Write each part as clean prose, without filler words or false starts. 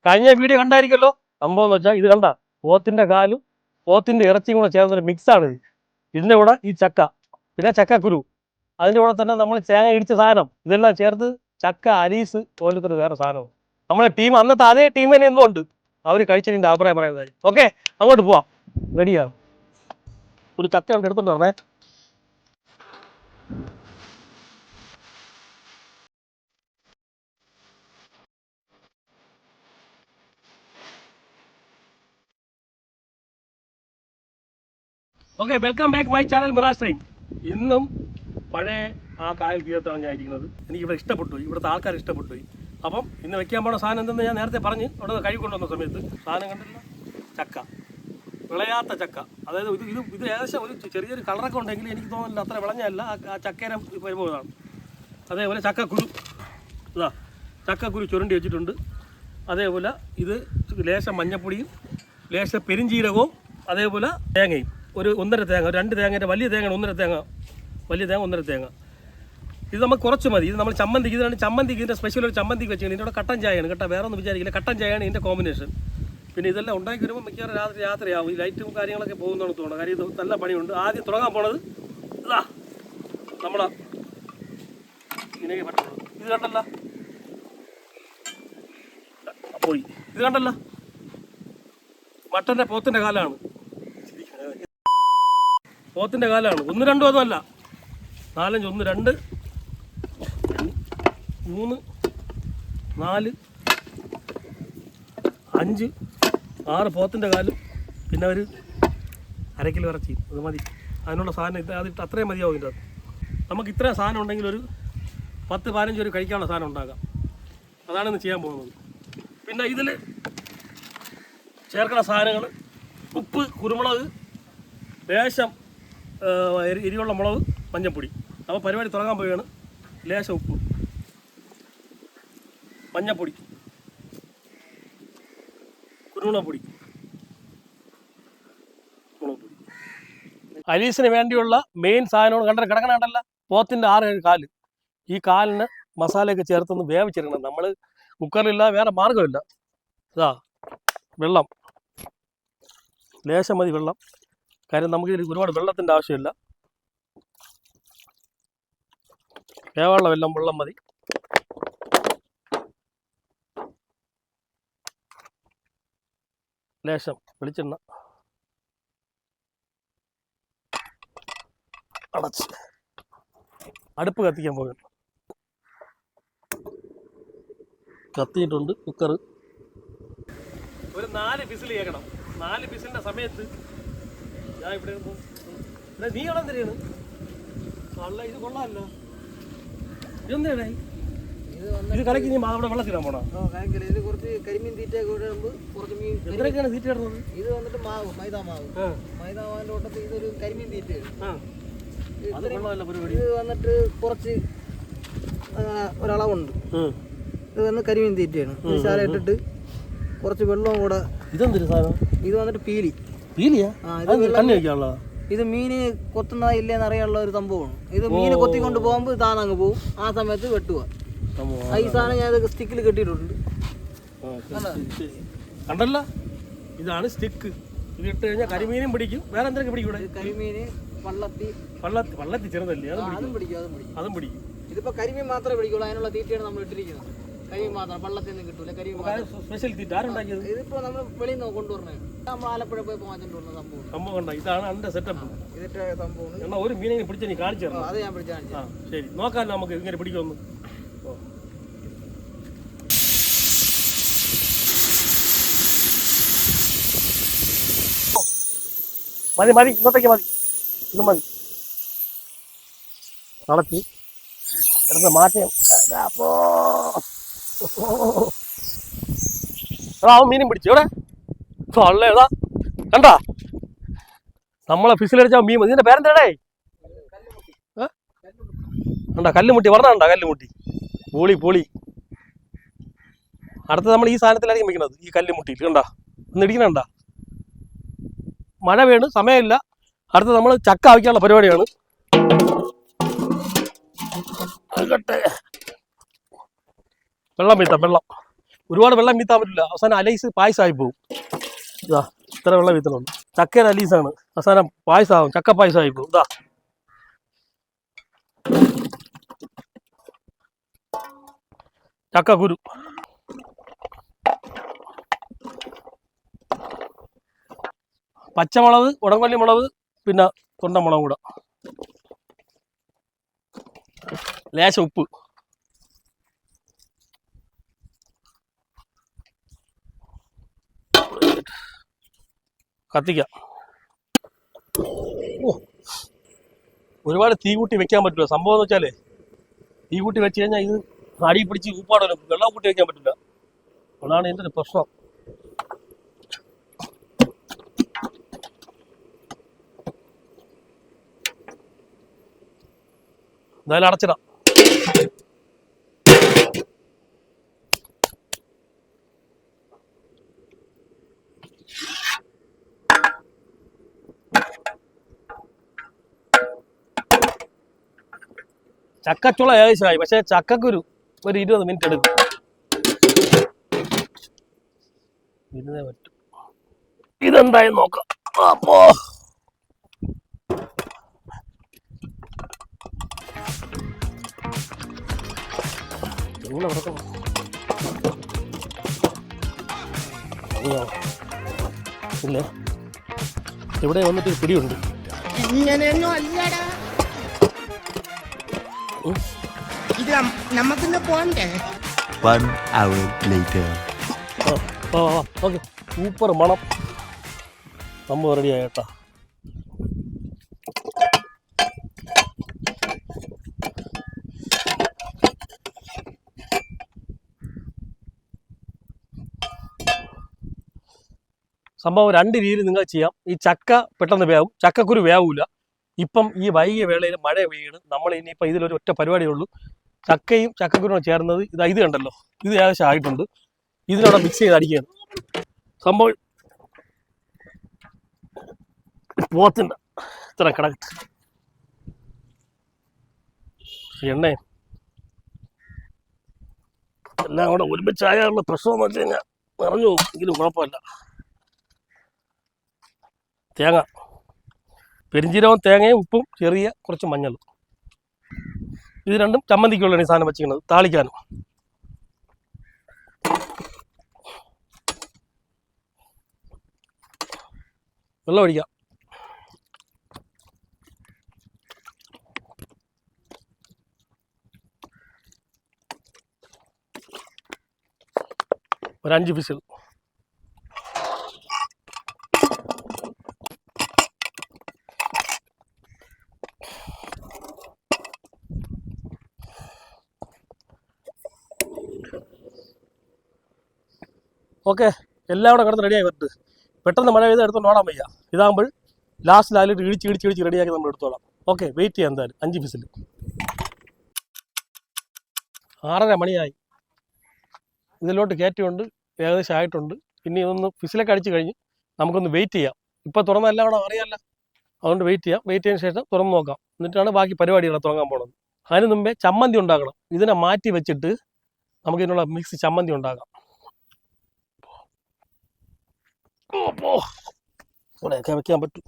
കഴിഞ്ഞ വീഡിയോ കണ്ടായിരിക്കല്ലോ. സംഭവം എന്ന് വെച്ചാൽ ഇത് കണ്ട പോത്തിന്റെ കാലും പോത്തിന്റെ ഇറച്ചിയും കൂടെ ചേർന്നൊരു മിക്സാണ്. ഇതിൻ്റെ കൂടെ ഈ ചക്ക, പിന്നെ ചക്കക്കുരു, അതിൻ്റെ കൂടെ തന്നെ നമ്മൾ തേങ്ങ ഇടിച്ച സാധനം, ഇതെല്ലാം ചേർത്ത് ചക്ക അരീസ് പോലത്തെ വേറെ സാധനവും. നമ്മളെ ടീം അന്നത്തെ അതേ ടീം തന്നെ എന്നും ഉണ്ട്. അവർ കഴിച്ചതിൻ്റെ അഭിപ്രായം പറയുന്നത്. ഓക്കെ, അങ്ങോട്ട് പോവാം. റെഡിയാണ്. ഒരു ചക്ക അവിടെ എടുത്തോണ്ട് പറഞ്ഞേ. Okay, welcome back my channel mirrors time. ഇന്നും പഴയ ആ കായൽ തീരത്താണ് ഞാൻ ഇരിക്കുന്നത്. എനിക്കിവിടെ ഇഷ്ടപ്പെട്ടു, ഇവിടുത്തെ ആൾക്കാർ ഇഷ്ടപ്പെട്ടു. അപ്പം ഇന്ന് വെക്കാൻ പോണ സാധനം എന്തെന്ന് ഞാൻ നേരത്തെ പറഞ്ഞ് അവിടെ കഴുകി കൊണ്ടുവന്ന സമയത്ത് സാധനം കണ്ടില്ല, ചക്ക, വിളയാത്ത ചക്ക. അതായത് ഇത് ഏകദേശം ഒരു ചെറിയൊരു കളറൊക്കെ ഉണ്ടെങ്കിൽ എനിക്ക് തോന്നുന്നില്ല അത്ര വിളഞ്ഞല്ല, ആ ചക്കേര വരുമ്പോഴാണ്. അതേപോലെ ചക്കക്കുരു, ഇതാ ചക്കക്കുരു ചുരണ്ടി വെച്ചിട്ടുണ്ട്. അതേപോലെ ഇത് ലേശം മഞ്ഞപ്പൊടിയും ലേശം പെരിഞ്ചീരകവും അതേപോലെ തേങ്ങയും, ഒരു 1.5 തേങ്ങ, 2 തേങ്ങയുടെ വലിയ തേങ്ങ, 1.5 തേങ്ങ, വലിയ തേങ്ങ 1.5 തേങ്ങ. ഇത് നമുക്ക് കുറച്ച് മതി. ഇത് നമ്മൾ ചമ്മന്തിക്ക്, ഇതാണ് ചമ്മന്തിക്ക്, ഇതിൻ്റെ സ്പെഷ്യൽ ഒരു ചമ്മന്തിക്ക് വെച്ചാൽ ഇതിൻ്റെ കട്ടൻ ചായയാണ് കേട്ടോ, വേറെ ഒന്നും വിചാരിക്കില്ല. കട്ടൻ ചായയാണ് ഇതിൻ്റെ കോമ്പിനേഷൻ. പിന്നെ ഇതെല്ലാം ഉണ്ടാക്കി വരുമ്പോൾ മിക്കവാറും രാത്രിയാവും. ഈ ലൈറ്റും കാര്യങ്ങളൊക്കെ പോകുന്നതാണ് തോന്നുന്നത്. കാര്യം ഇത് നല്ല പണിയുണ്ട്. ആദ്യം തുടങ്ങാൻ പോണത് ഇതാ നമ്മളെ ഇങ്ങനെ പറ്റുന്നത്. ഇത് കണ്ടല്ല, പോയി. ഇത് കണ്ടല്ല, മട്ടൻ്റെ പോത്തിൻ്റെ കാലാണ്, പോത്തിൻ്റെ കാലാണ്. 1, 2 ഒന്നുമല്ല, 4, 1, 2, 3, 4, 5, 6 പോത്തിൻ്റെ കാലും, പിന്നെ ഒരു 1/2 കിലോ ഇറച്ചി. അത് മതി അതിനുള്ള സാധനം. അതിട്ട് അത്രയും മതിയാവും. ഇതിൻ്റെ നമുക്ക് ഇത്രയും സാധനം ഉണ്ടെങ്കിൽ ഒരു 10-15 പേര് കഴിക്കാനുള്ള സാധനം ഉണ്ടാക്കാം. അതാണ് ഇന്ന് ചെയ്യാൻ പോകുന്നത്. പിന്നെ ഇതിൽ ചേർക്കുന്ന സാധനങ്ങൾ ഉപ്പ്, കുരുമുളക്, ലേശം എരിവുള്ള മുളക്, മഞ്ഞൾപ്പൊടി. അപ്പോൾ പരിപാടി തുടങ്ങാൻ പോവുകയാണ്. ലേശം ഉപ്പ്, മഞ്ഞൾപ്പൊടി, കുരുമുളക് പൊടി, മുളക് പൊടി. അരീസിന് വേണ്ടിയുള്ള മെയിൻ സാധനങ്ങൾ കിടക്കണുണ്ടല്ല, പോത്തിൻ്റെ 6-7 കാല്. ഈ കാലിന് മസാലയൊക്കെ ചേർത്തൊന്ന് വേവിച്ചെടുക്കണം. നമ്മൾ കുക്കറിലില്ല, വേറെ മാർഗ്ഗമില്ല. ഇതാ വെള്ളം, ലേശം മതി വെള്ളം. കാര്യം നമുക്ക് ഒരുപാട് വെള്ളത്തിൻ്റെ ആവശ്യമില്ല. വേവാനുള്ള വെള്ളം മതി. ലേശം വെളിച്ചെണ്ണ അടച്ച് അടുപ്പ് കത്തിക്കാൻ പോകുന്നു. കത്തിയിട്ടുണ്ട് കുക്കർ. ഒരു 4 വിസിൽ കേൾക്കണം. 4 വിസിലിൻ്റെ സമയത്ത് ഞാൻ ഇവിടെ നീ കളം തരികയാണ്. അല്ല, ഇത് കൊള്ളാമല്ലോ. ഇതെന്താണ് ഇത് കലക്കി? നീ അവിടെ വെള്ളത്തിടാൻ പോണോ? ഇത് കുറച്ച് കരിമീൻ തീറ്റ കുറച്ച് മീൻ. എന്തൊക്കെയാണ് തീറ്റ ഇടുന്നത്? ഇത് വന്നിട്ട് മാവ്, മൈദാ മാവിൻ്റെ കൂട്ടത്തിൽ ഇതൊരു കരിമീൻ തീറ്റയാണ്. ഇത് വന്നിട്ട് കുറച്ച് ഒരളവുണ്ട്. ഇത് വന്ന് കരിമീൻ തീറ്റയാണ്. ശാല ഇട്ടിട്ട് കുറച്ച് വെള്ളവും കൂടെ. ഇതെന്തൊരു സാധനം? ഇത് വന്നിട്ട് പീലി. പീലിയാ? ഇത് മീന് കൊത്തുന്നതാ ഇല്ലേന്ന് അറിയാനുള്ള ഒരു സംഭവമാണ്. ഇത് മീന് കൊത്തിക്കൊണ്ട് പോകുമ്പോൾ താന്നങ്ങ് പോകും. ആ സമയത്ത് വെട്ടുക. ഈ സാധനം ഞാൻ സ്റ്റിക്കിൽ കെട്ടിയിട്ടുണ്ട്. കണ്ടല്ല, ഇതാണ് സ്റ്റിക്ക്. ഇത് ഇട്ട് കഴിഞ്ഞാൽ കരിമീനും പിടിക്കും. വേറെ എന്തൊക്കെ പിടിക്കും? കരിമീന്, വള്ളത്തി ചെറുതല്ലേ, അതും പിടിക്കും. ഇതിപ്പോ കരിമീൻ മാത്രമേ പിടിക്കുള്ളൂ. അതിനുള്ള തീറ്റയാണ് നമ്മൾ ഇട്ടിരിക്കുന്നത്. കരിമീൻ മാത്രം, വള്ളത്തിൽ നിന്ന് കിട്ടൂല. കരിമീൻ സ്പെഷ്യൽ തീറ്റ ആരുണ്ടാക്കിയത്? ഇതിപ്പോ നമ്മൾ വെളിയിൽ നിന്ന് കൊണ്ടുവരണേ. നമ്മൾ ആലപ്പുഴ പോയി വാങ്ങിച്ചിട്ട് വന്ന സംഭവം. ഇതാണ് അതിന്റെ സെറ്റപ്പ്. ഇതിന്റെ സംഭവം. എന്നാ ഒരു മീനെ പിടിച്ച നീ കാണിച്ചു തരണം. അത് ഞാൻ പിടിച്ചു കാണിച്ചു. ശരി, നോക്കാമല്ലോ നമുക്ക് ഇങ്ങനെ പിടിക്കുമെന്ന്. മതി, ഇന്നത്തേക്ക് മതി. ഇത് മതി. നടത്തി എടുത്ത് മാറ്റം. മീനും പിടിച്ചു ഇവിടെ. അല്ലേതാ കണ്ടാ, നമ്മളെ ഫിസിലടിച്ച മീൻ. ഇതിന്റെ പേരെന്താടേ? കണ്ടാ, കല്ലുമുട്ടി പറഞ്ഞാ, കല്ലുമുട്ടി. പൊളി. അടുത്ത നമ്മൾ ഈ സാധനത്തിലായിരിക്കും വെക്കുന്നത്, ഈ കല്ലുമുട്ടിയിൽ. കണ്ടാ, ഒന്ന് ഇടിക്കണണ്ട. മഴ വീണ് സമയമില്ല. അടുത്ത നമ്മൾ ചക്ക ആവശ്യമുള്ള പരിപാടിയാണ്. വെള്ളം വീത്താം, വെള്ളം. ഒരുപാട് വെള്ളം വീത്താൻ പറ്റില്ല, അവസാനം അലൈസ് പായസമായി പോകും. ഇതാ ഇത്ര വെള്ളം വീത്തണുണ്ട്. ചക്കയുടെ അലീസാണ്, അവസാനം പായസമാകും, ചക്ക പായസമായി പോകും. ഇതാ ചക്കക്കുരു, പച്ചമുളക്, ഉടംകൊല്ലി മുളക്, പിന്നെ തൊണ്ടമുളകും കൂടെ, ലേശം ഉപ്പ്, കത്തിക്കാം. ഓ, ഒരുപാട് തീ കൂട്ടി വെക്കാൻ പറ്റില്ല. സംഭവം എന്ന് വെച്ചാലേ, തീ കൂട്ടി വെച്ച് കഴിഞ്ഞാൽ ഇത് അടി പിടിച്ച് ഉപ്പാടല്ലോ, വെള്ളം കൂട്ടി വെക്കാൻ പറ്റില്ല. അതാണ് ഇതിൻ്റെ ഒരു പ്രശ്നം. എന്തായാലും അടച്ചിടാം. ചക്കച്ചുള ഏകദേശമായി, പക്ഷേ ചക്കക്കുരു ഒരു 20 മിനിറ്റ് എടുക്കും. ഇരുന്നേ പറ്റും. ഇതെന്തായാലും നോക്കാം. അപ്പോ ഇല്ലേ, ഇവിടെ വന്നിട്ട് ഒരു പിടിയുണ്ട്. ഇങ്ങനെയൊന്നും അല്ലടാ, ഇത് നമുക്കിന്ന് പോണ്ടേ. 1 hour later. ഓക്കെ, സൂപ്പർ മണം, സംഭവം റെഡിയായി കേട്ടോ. സംഭവം 2 രീതിയിൽ നിങ്ങൾക്ക് ചെയ്യാം. ഈ ചക്ക പെട്ടെന്ന് വേവും, ചക്കക്കുരു വേവൂല. ഇപ്പം ഈ വൈകിയ വേളയിൽ മഴ വീണ് നമ്മൾ ഇനിയിപ്പോൾ ഇതിലൊരു ഒറ്റ പരിപാടിയേ ഉള്ളൂ. ചക്കയും ചക്കക്കുരുവും ചേർന്നത് ഇത് കണ്ടല്ലോ, ഇത് ഏകദേശം ആയിട്ടുണ്ട്. ഇതിനോടെ മിക്സ് ചെയ്ത് അടിക്കുകയാണ്. സംഭവം പോത്തിൻ്റെ ഇത്ര കിടക്കട്ടെ. എണ്ണയും എല്ലാം കൂടെ ഒരുമിച്ചായുള്ള പ്രശ്നമെന്ന് വെച്ച് കഴിഞ്ഞാൽ നിറഞ്ഞു പോകും. എങ്കിലും കുഴപ്പമില്ല. തേങ്ങ, പെരിഞ്ചീരകവും തേങ്ങയും ഉപ്പും ചെറിയ കുറച്ച് മഞ്ഞളും, ഇത് രണ്ടും ചമ്മന്തിക്കുള്ളതാണ് ഈ സാധനം വെച്ചിരിക്കുന്നത്. താളിക്കാനും വെള്ളം ഒഴിക്കാം. ഒരു 5 വിസിൽ. ഓക്കെ, എല്ലാം കൂടെ കിടന്ന് റെഡിയായി വരട്ട്. പെട്ടെന്ന് മഴ പെയ്ത് എടുത്തോണ്ട് ഓടാൻ വയ്യ. ഇതാകുമ്പോൾ ലാസ്റ്റ് ലാലിട്ട് ഇടിച്ച് റെഡിയാക്കി നമ്മൾ എടുത്തോളാം. ഓക്കെ, വെയിറ്റ് ചെയ്യാം. എന്തായാലും 5 വിസിൽ. 6:30 മണിയായി. ഇതിലോട്ട് കയറ്റിയുണ്ട്, ഏകദേശം ആയിട്ടുണ്ട്. പിന്നെ ഇതൊന്ന് വിസിലൊക്കെ അടിച്ച് കഴിഞ്ഞ് നമുക്കൊന്ന് വെയിറ്റ് ചെയ്യാം. ഇപ്പോൾ തുറന്ന എല്ലാം കൂടെ അറിയാമല്ല, അതുകൊണ്ട് വെയിറ്റ് ചെയ്യാം. വെയിറ്റ് ചെയ്തതിന് ശേഷം തുറന്ന് നോക്കാം. എന്നിട്ടാണ് ബാക്കി പരിപാടികളെ തുടങ്ങാൻ പോണത്. അതിന് മുമ്പേ ചമ്മന്തി ഉണ്ടാക്കണം. ഇതിനെ മാറ്റി വെച്ചിട്ട് നമുക്ക് ഇതിനുള്ള മിക്സ് ചമ്മന്തി ഉണ്ടാക്കാം. ഇവിടെയൊക്കെ വെക്കാൻ പറ്റും.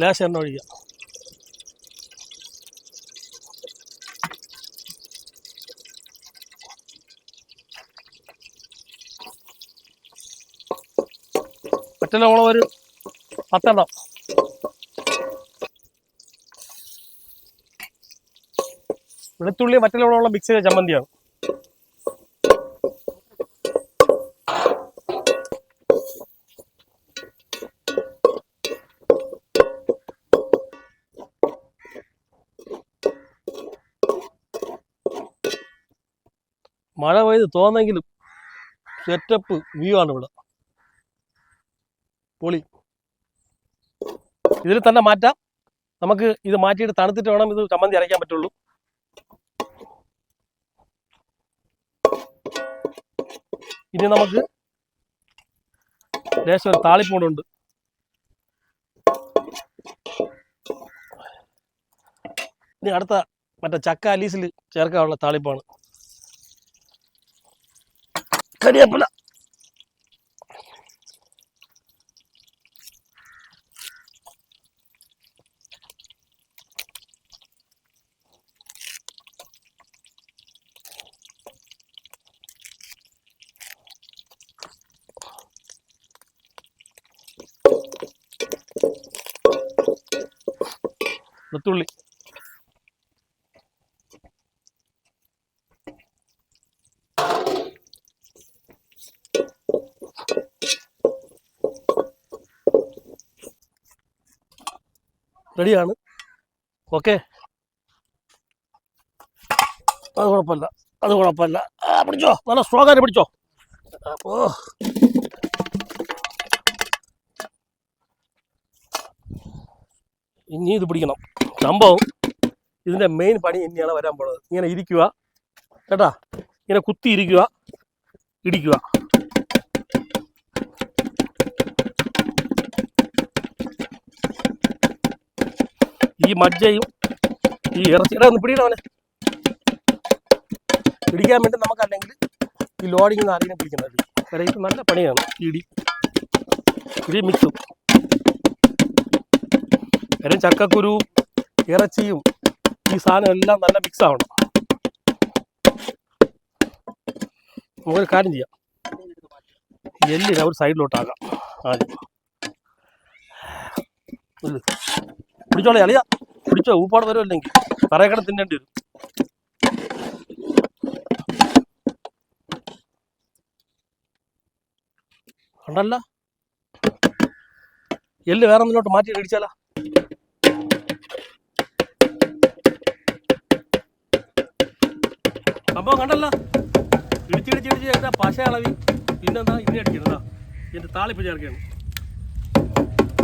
ലേശം എണ്ണ ഒഴിക്കാം. പറ്റലോളം ഒരു 10 എണ്ണം. വെളുത്തുള്ളി മറ്റലോളം മിക്സ് ചെയ്ത ചമ്മന്തിയാണ്. മഴ പെയ്ത് തോന്നെങ്കിലും സെറ്റപ്പ് വ്യൂ ആണ് ഇവിടെ. പൊളി. ഇതിൽ തന്നെ മാറ്റാം. നമുക്ക് ഇത് മാറ്റിയിട്ട് തണുത്തിട്ട് വേണം ഇത് ചമ്മന്തി അരയ്ക്കാൻ പറ്റുള്ളൂ. ഇനി നമുക്ക് ലേശം ഒരു താളിപ്പൂടുണ്ട്. ഇനി അടുത്ത മറ്റേ ചക്ക അലീസിൽ ചേർക്കാനുള്ള താളിപ്പാണ്. കരിയേപ്പില. വെളുത്തുള്ളി. റെഡിയാണ്. ഓക്കെ, അത് കുഴപ്പമില്ല, അത് കുഴപ്പമില്ല. പിടിച്ചോ, നല്ല സ്ട്രോങ് ആയിട്ട് പിടിച്ചോ. അപ്പോ ഇനി ഇത് പിടിക്കണം. സംഭവം ഇതിൻ്റെ മെയിൻ പണി ഇനിയാണ് വരാൻ പോണത്. ഇങ്ങനെ ഇരിക്കുക കേട്ടാ, ഇങ്ങനെ കുത്തി ഇരിക്കുക, ഇടിക്കുക. ഈ മജ്ജയും ഈ ഇറച്ചിയുടെ ഒന്ന് പിടിയിടവനെ പിടിക്കാൻ വേണ്ടി നമുക്കല്ലെങ്കിൽ ഈ ലോഡിങ് നിന്ന് ആരെങ്കിലും പിടിക്കുന്നത്. ഇത് നല്ല പണിയാണ്. ഇടി മിക്സും കാര്യം ചക്കക്കുരു ഇറച്ചിയും ഈ സാധനം എല്ലാം നല്ല മിക്സ് ആവണം. നമുക്കൊരു കാര്യം ചെയ്യാം, എല്ലിനെ ഒരു സൈഡിലോട്ടാകാം ആദ്യം. പിടിച്ചോളെ അളിയാ, പിടിച്ചോ. ഊപ്പാട് വരുമല്ലെങ്കിൽ പറയക്കട തിന്നേണ്ടി വരും. ഉണ്ടല്ല, എല്ല് വേറെ ഒന്നിലോട്ട് മാറ്റി ഇടിച്ചാലാ. സംഭവം കണ്ടല്ല, ഇടിച്ചിടിച്ചിടിച്ച് എന്താ പശ അളവി. പിന്നെന്താ ഇനി അടിക്കുന്നതാ, ഇതിൻ്റെ താളിപ്പ് ചേർക്കുകയാണ്.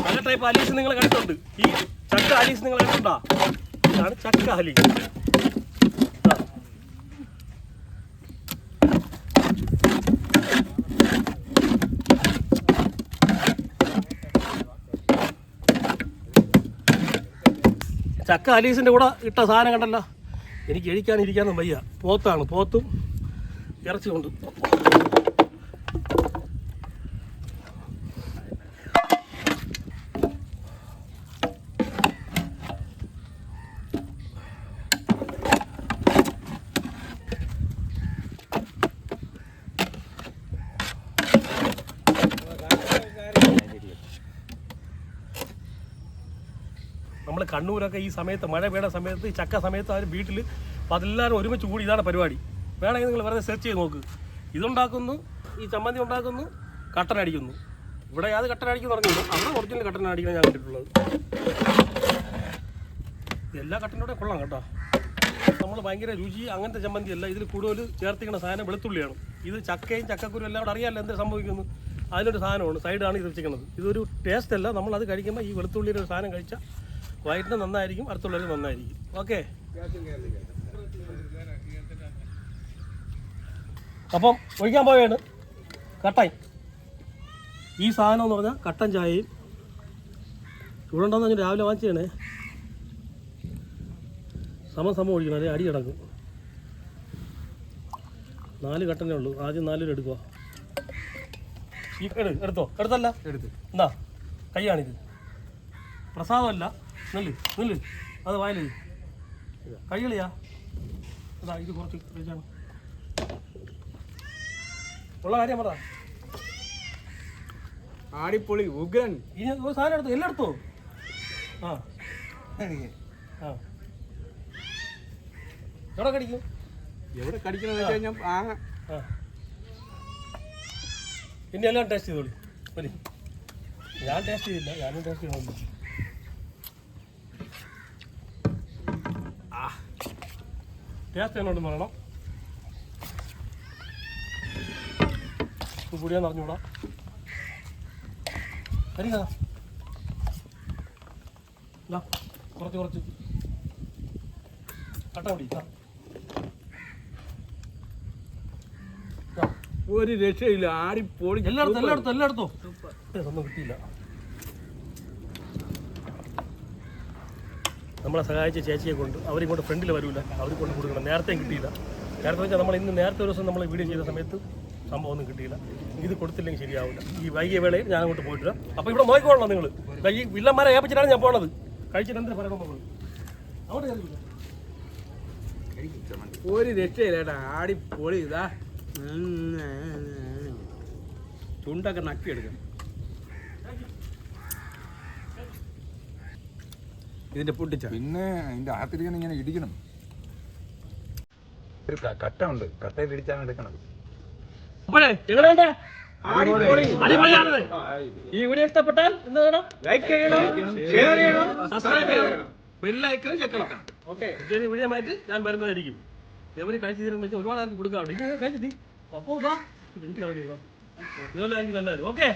പല ടൈപ്പ് അലീസ് നിങ്ങൾ കണ്ടിട്ടുണ്ട്. ഈ ചക്ക അലീസ് നിങ്ങൾ കണ്ടിട്ടുണ്ടോ? ഇതാണ് ചക്ക അലീസ്. ചക്ക അലീസിൻ്റെ കൂടെ ഇട്ട സാധനം കണ്ടല്ലോ. എനിക്ക് ഇരിക്കാനും വയ്യ. പോത്താണ്, പോത്തും ഇറച്ചി കൊണ്ട്. നമ്മൾ കണ്ണൂരൊക്കെ ഈ സമയത്ത് മഴ പെയ്യുന്ന സമയത്ത്, ഈ ചക്ക സമയത്ത് അവർ വീട്ടിൽ അതെല്ലാവരും ഒരുമിച്ച് കൂടി ഇതാണ് പരിപാടി. വേണമെങ്കിൽ നിങ്ങൾ വെറുതെ സെർച്ച് ചെയ്ത് നോക്ക്. ഇതുണ്ടാക്കുന്നു, ഈ ചമ്മന്തി ഉണ്ടാക്കുന്നു, കട്ടൻ അടിക്കുന്നു. ഇവിടെ അത് കട്ടൻ അടിക്കുന്നു പറഞ്ഞില്ല, അവിടെ ഒറിജിനൽ കട്ടൻ അടിക്കണം ഞാൻ കണ്ടിട്ടുള്ളത്. എല്ലാ കട്ടൻ്റെ കൊള്ളാം കേട്ടോ. നമ്മൾ ഭയങ്കര രുചി അങ്ങനത്തെ ചമ്മന്തി അല്ല. ഇതിൽ കൂടുതൽ ചേർത്തിക്കുന്ന സാധനം വെളുത്തുള്ളിയാണ്. ഇത് ചക്കയും ചക്കക്കുരും എല്ലാം അവിടെ അറിയാമല്ലോ എന്ത് സംഭവിക്കുന്നു. അതിനൊരു സാധനമാണ്, സൈഡാണ് ഇത് വെച്ചിരിക്കുന്നത്. ഇതൊരു ടേസ്റ്റ് അല്ല. നമ്മളത് കഴിക്കുമ്പോൾ ഈ വെളുത്തുള്ളിയുടെ ഒരു സാധനം കഴിച്ചാൽ വയറ്റിന് നന്നായിരിക്കും, അടുത്തുള്ളവർ നന്നായിരിക്കും. ഓക്കെ, അപ്പം ഒഴിക്കാൻ പോവുകയാണ് കട്ടൻ. ഈ സാധനം എന്ന് പറഞ്ഞാൽ കട്ടൻ ചായയും ചൂടുണ്ടെന്ന് ഞാൻ രാവിലെ വാങ്ങിച്ചതാണ്. സമം ഒഴിക്കണം, അതെ അടി കിടക്കും. 4 കട്ടനേ ഉള്ളൂ. ആദ്യം 4 എടുക്കുക. ഈ എടുത്തല്ല എന്താ കൈയാണിത്. പ്രസാദമല്ല, നെല്ല് അത് വായില് കൈകളിയാ. അതാ ഇത് കുറച്ച് കഴിച്ചാണ് ഉള്ള കാര്യം പറ. ആടിപ്പൊളി ഉഗ്രൻ. ഇനി ഒരു സാധനം എടുത്തു, എല്ലാം എടുത്തോ. ആ ആ എവിടെ കടിക്കും? എവിടെ കടിക്കണമെന്ന് വെച്ച് കഴിഞ്ഞാൽ ആ പിന്നെ എല്ലാം ടേസ്റ്റ് ചെയ്തോളി. ഒരു ഞാൻ ടേസ്റ്റ് ചെയ്തില്ല, ഞാനും ടേസ്റ്റ് ചെയ്യണമല്ലോ. ടേസ്റ്റ് എന്നോട് പറയണം. കൂടിയാന്ന് അറിഞ്ഞൂടാ. കരിക്കാ കുറച്ച് കട്ട പിടിക്കാ. ഒരു രക്ഷയില്ല, ആടിപ്പൊളി. എല്ലായിടത്തും ഒന്നും കിട്ടിയില്ല. നമ്മളെ സഹായിച്ച ചേച്ചിയെ കൊണ്ട് അവരിങ്ങോട്ട് ഫ്രണ്ടിൽ വരില്ല, അവർ കൊണ്ട് കൊടുക്കണം. നേരത്തെ കിട്ടിയില്ല. നേരത്തെ വെച്ചാൽ നമ്മൾ ഇന്ന് നേരത്തെ ഒരു ദിവസം നമ്മൾ വീഡിയോ ചെയ്ത സമയത്ത് സംഭവം ഒന്നും കിട്ടിയില്ല. ഇത് കൊടുത്തില്ലെങ്കിൽ ശരിയാവില്ല. ഈ വൈകിയ വേളയിൽ ഞാൻ അങ്ങോട്ട് പോയിട്ടില്ല. അപ്പോൾ ഇവിടെ നോക്കിക്കോളണം നിങ്ങൾ. ഈ വില്ലന്മാരെ ഏൽപ്പിച്ചിട്ടാണ് ഞാൻ പോണത്. കഴിച്ചിട്ട് എന്തിനാ പറയണം നമ്മൾ അങ്ങോട്ട് കയറില്ല. ഒരു രക്ഷയില്ലേട്ടാ, ആടിപ്പൊളി. ഇതാ ചുണ്ടൊക്കെ നക്കി എടുക്കണം. ഇതിന്റെ പൊട്ടിച്ച പിന്നെ അതിന്റെ അകത്തിരിക്കണം, ഇങ്ങനെ ഇടിക്കണം. ഒരു കട്ട ഉണ്ട്, കട്ടയിൽ ഇടിച്ചാണ് എടുക്കണം. അപ്പോഴേ എങ്ങനെയുണ്ട്? അടിപൊളിയാണത്. ഈ വീഡിയോ ഇഷ്ടപ്പെട്ടാൽ എന്ത് വേണം? ലൈക്ക് ചെയ്യണം, ഷെയർ ചെയ്യണം, സബ്സ്ക്രൈബ് ചെയ്യണം, ബെല്ലൈക്കൺ ചെക്കണം. ഓക്കെ, ഇതൊരു വീഡിയോ ആയിട്ട് ഞാൻ വരുന്നതായിരിക്കും. എവര് കഴിച്ചു തീരുന്ന ഒരുപാട് ആൾക്ക് കൊടുക്കാറുണ്ട്. ഇത് കഴിച്ചിട്ട് അപ്പോൾ ഇതുപോലെ എനിക്ക് നല്ലതായിരുന്നു. ഓക്കെ.